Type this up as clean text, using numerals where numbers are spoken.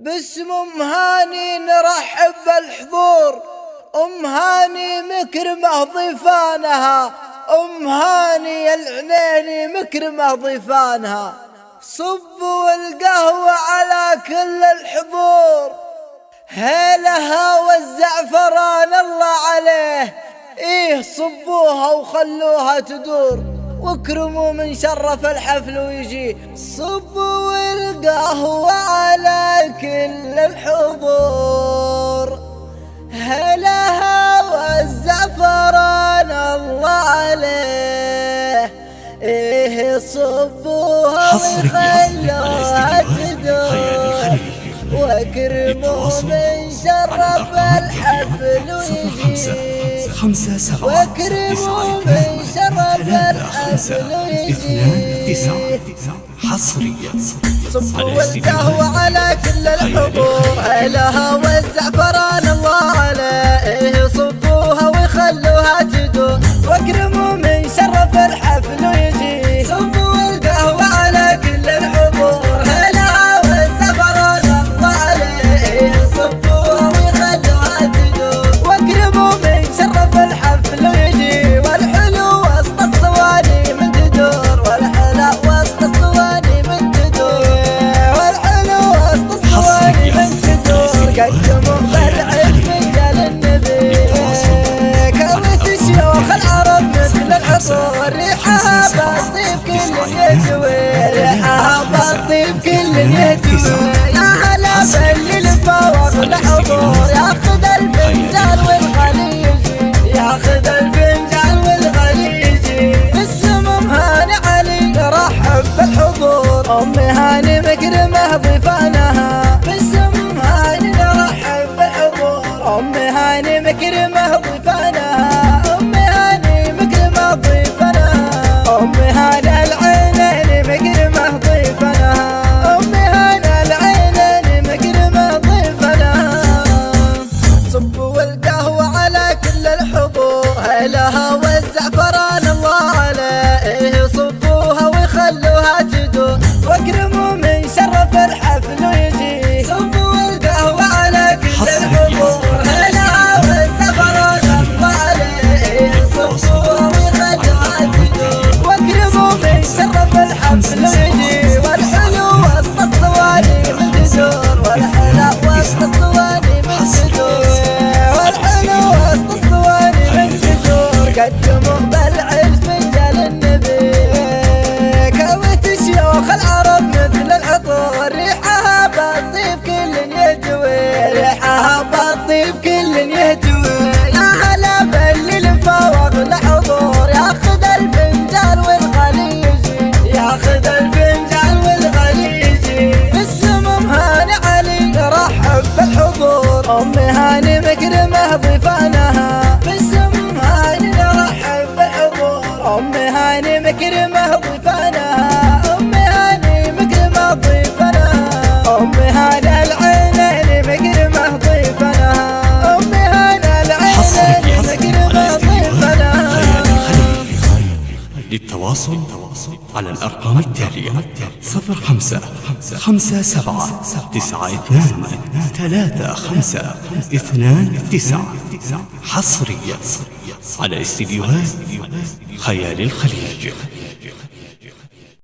باسم أم هاني نرحب بالحضور. أم هاني مكرمة ضيفانها، أم هاني العنيني مكرمة ضيفانها. صبوا القهوة على كل الحضور، هيلها والزعفران الله عليه. إيه صبوها وخلوها تدور، واكرموا من شرف الحفل ويجي. صبوا القهوة على كل الحضور، هلها والزعفران الله عليه. إيه صبوها وخلوها تدور، واكرموا من شرف الحفل ويجي. واكرموا من شرف الحفل ويجي. حصريا صبوا القهوة على كل الحضور، هلها والزعفران الله عليه. صبوها وخلوها تدور، واكرموا من شرف الحفل ويجي. صبوا القهوة على كل الحضور، هلها والزعفران الله عليه. صبوها وخلوها تدور، واكرموا من شرف الحفل ويجي. والحلو وسط الصواني من تدور، والحلا وسط الصواني من تدور، والحلو وسط الصواني من تدور. قدموا بالعز رجال النبي، كانت الشيوخ العرب مثل العطور. ريحها بالطيب كل يجوي، ريحها بالطيب كل يجوي. يا هلا باللي الفواق الحضور، ياخذ الفنجان والغليجي، ياخذ الفنجان والغليجي. باسم أم هاني علي رحب بالحضور، أم هاني مكرمة ضيفانها. باسم أم هاني نرحب بالحضور، أم هاني مكرمة ضيفانها. أم هاني مكرمة ضيفانها، أم هاني العينين مكرمة ضيفانها. أم هاني العينين مكرمة ضيفانها. صبوا القهوة على كل الحضور، هلها والزعفران الله عليه. صبوها وخلوها تدور، واكرموا من شرف الحفل ويجي. صبوا القهوة على كل الحضور، هلها والزعفران الله عليه. صبوها وخلوها تدور، واكرموا من شرف الحفل ويجي. والحلو وسط الصواني من تدور، والحلا وسط الصواني من تدور، والحلو وسط الصواني من تدور. قدموا بالعز رجال النبي، كوت الشيوخ العرب مثل العطور. ريحها بالطيب كل يجوي، ريحها بالطيب كل يجوي. يا هلا باللي الفواق الحضور، ياخذ الفنجان والغليجي، ياخذ الفنجان والغليجي. باسم أم هاني علي رحب بالحضور، أم هاني مكرمة ضيفانها. باسم أم هاني نرحب بالحضور، أم هاني مكرمة ضيفانها. أم هاني مكرمة ضيفانها، أم هاني العينين مكرمة ضيفانها. أم هاني العينين مكرمة ضيفانها. للتواصل على الأرقام التالية: 05 57 92 35 29. حصريا على استديوهات خيال الخليج.